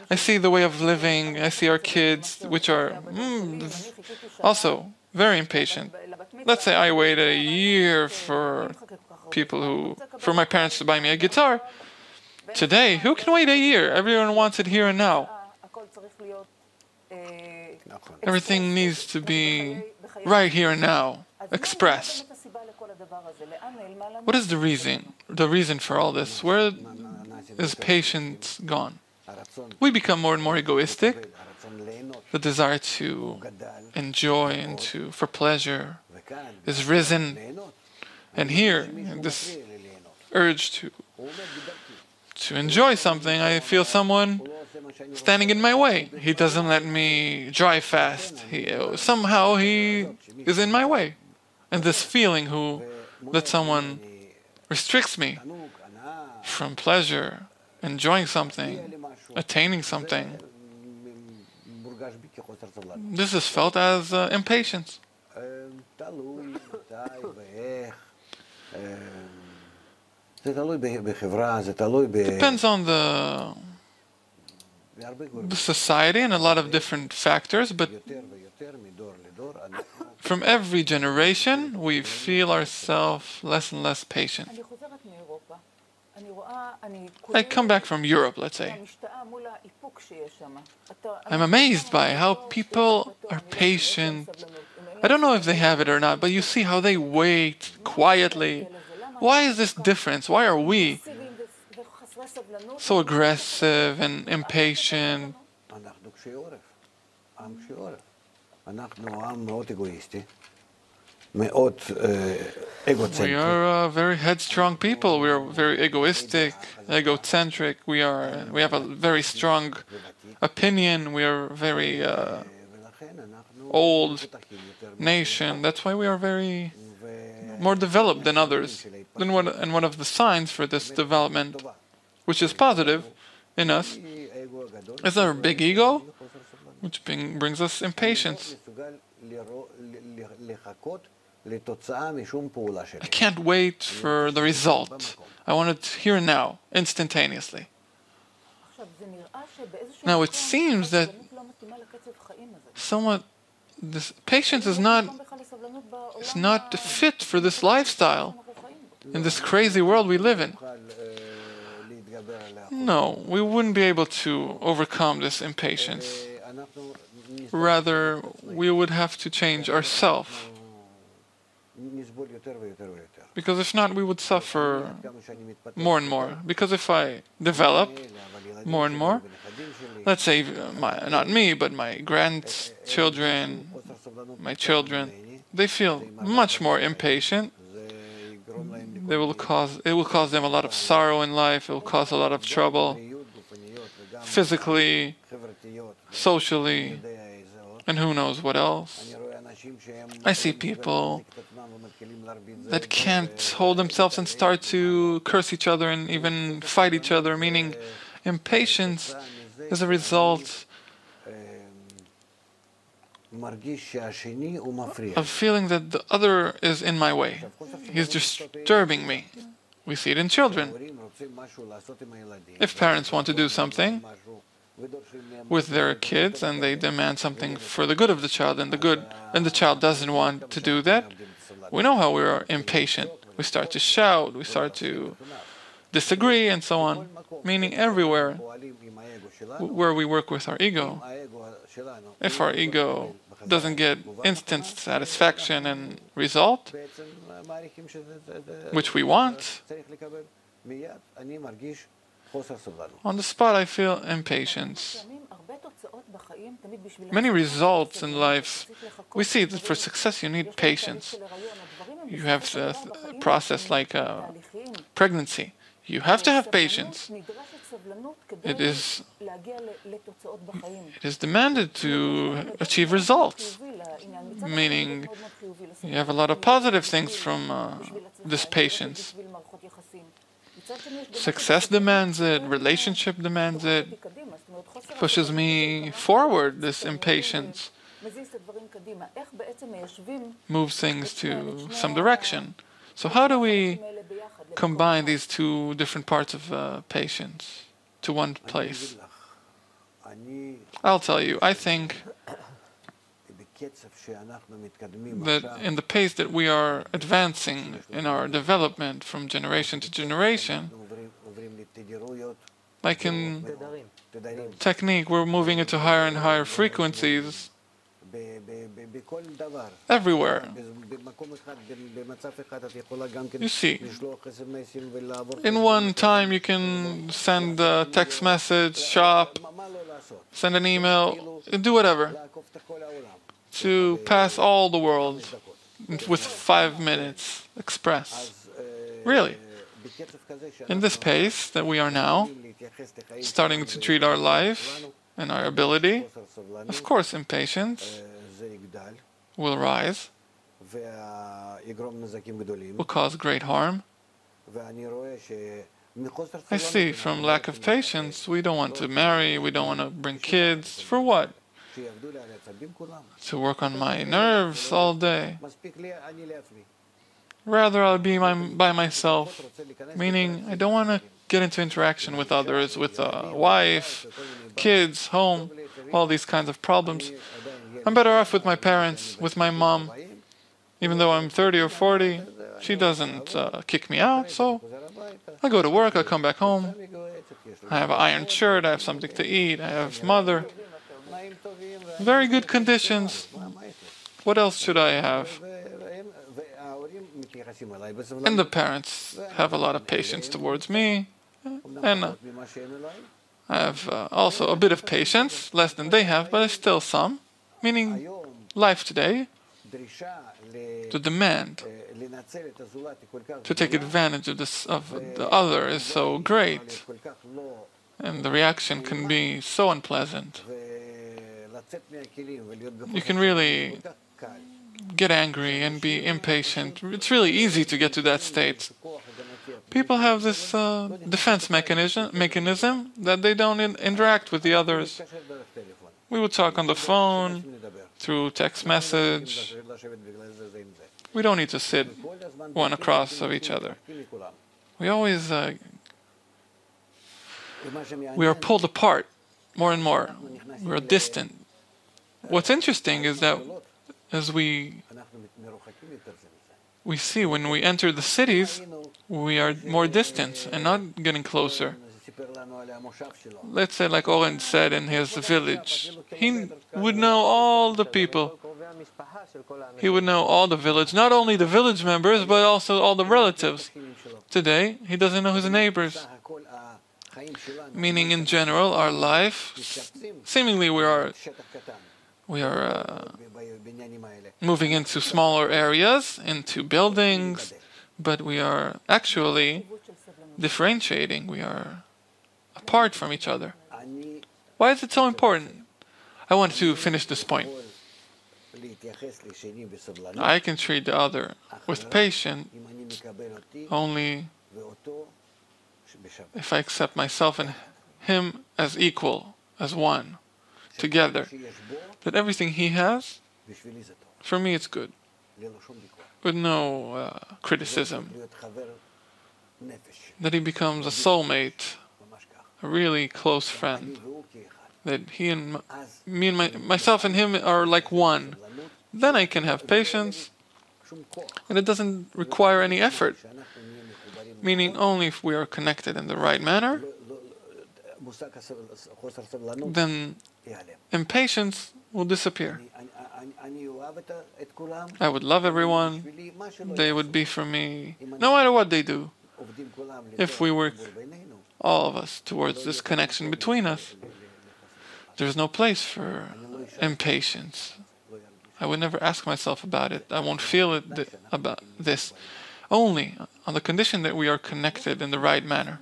I see the way of living, I see our kids, which are also very impatient. Let's say I wait a year for for my parents to buy me a guitar. Today, who can wait a year? Everyone wants it here and now. Everything needs to be right here and now, express. What is the reason? The reason for all this? Where is patience gone? We become more and more egoistic. The desire to enjoy and for pleasure is risen. And here, this urge to enjoy something, I feel someone standing in my way. He doesn't let me drive fast. Somehow he is in my way. And this feeling that someone restricts me from pleasure, enjoying something, attaining something, this is felt as impatience. Depends on the society and a lot of different factors, but from every generation we feel ourselves less and less patient. I come back from Europe, let's say. I'm amazed by how people are patient. I don't know if they have it or not, but you see how they wait quietly. Why is this difference? Why are we so aggressive and impatient? We are very headstrong people. We are very egoistic, egocentric. We have a very strong opinion. We are very old nation. That's why we are very more developed than others. And one of the signs for this development, which is positive in us, is our big ego, which brings us impatience. I can't wait for the result. I want it here and now, instantaneously. Now it seems that this patience is not fit for this lifestyle, in this crazy world we live in. No, we wouldn't be able to overcome this impatience. Rather, we would have to change ourselves. Because if not, we would suffer more and more. Because if I develop more and more, let's say, not me, but my grandchildren, my children, they feel much more impatient. It will cause them a lot of sorrow in life. It will cause a lot of trouble, physically, socially, and who knows what else. I see people that can't hold themselves and start to curse each other and even fight each other, meaning impatience is a result of feeling that the other is in my way. He's disturbing me. We see it in children. If parents want to do something with their kids and they demand something for the good of the child, and the child doesn't want to do that, we know how we are impatient. We start to shout, we start to disagree, and so on. Meaning everywhere where we work with our ego, if our ego doesn't get instant satisfaction and result, which we want, on the spot I feel impatience. Many results in life, we see that for success you need patience. You have a process like pregnancy. You have to have patience. It is demanded to achieve results, meaning you have a lot of positive things from this patience. Success demands it, relationship demands it, pushes me forward, this impatience moves things to some direction. So how do we combine these two different parts of patience to one place? I'll tell you, I think that in the pace that we are advancing in our development from generation to generation, like in technique, we're moving into higher and higher frequencies everywhere. You see, in one time you can send a text message, shop, send an email, do whatever, to pass all the world with 5 minutes express. Really. In this pace that we are now, starting to treat our life and our ability, of course impatience will rise, will cause great harm. I see from lack of patience, we don't want to marry, we don't want to bring kids. For what? To work on my nerves all day. Rather, I'll be by myself, meaning I don't want to get into interaction with others, with a wife, kids, home, all these kinds of problems. I'm better off with my parents, with my mom. Even though I'm 30 or 40, she doesn't kick me out, so I go to work, I come back home, I have an iron shirt, I have something to eat, I have mother. Very good conditions. What else should I have? And the parents have a lot of patience towards me, and I have also a bit of patience, less than they have, but still some. Meaning, life today, the demand to take advantage of the other is so great, and the reaction can be so unpleasant. You can really get angry and be impatient. It's really easy to get to that state. People have this defense mechanism that they don't interact with the others. We would talk on the phone, through text message. We don't need to sit one across of each other. We always we are pulled apart more and more. We are distant. What's interesting is that as we see when we enter the cities, we are more distant and not getting closer. Let's say, like Oren said in his village, he would know all the people. He would know all the village, not only the village members, but also all the relatives. Today, he doesn't know his neighbors. Meaning, in general, our life, seemingly we are moving into smaller areas, into buildings, but we are actually differentiating. We are apart from each other. Why is it so important? I want to finish this point. I can treat the other with patience only if I accept myself and him as equal, as one, together. That everything he has, for me it's good, with no criticism. That he becomes a soulmate, a really close friend. That he and me and myself and him are like one. Then I can have patience, and it doesn't require any effort. Meaning only if we are connected in the right manner, then impatience will disappear. I would love everyone. They would be for me, no matter what they do. If we work, all of us, towards this connection between us, there's no place for impatience. I would never ask myself about it. I won't feel it about this. Only on the condition that we are connected in the right manner.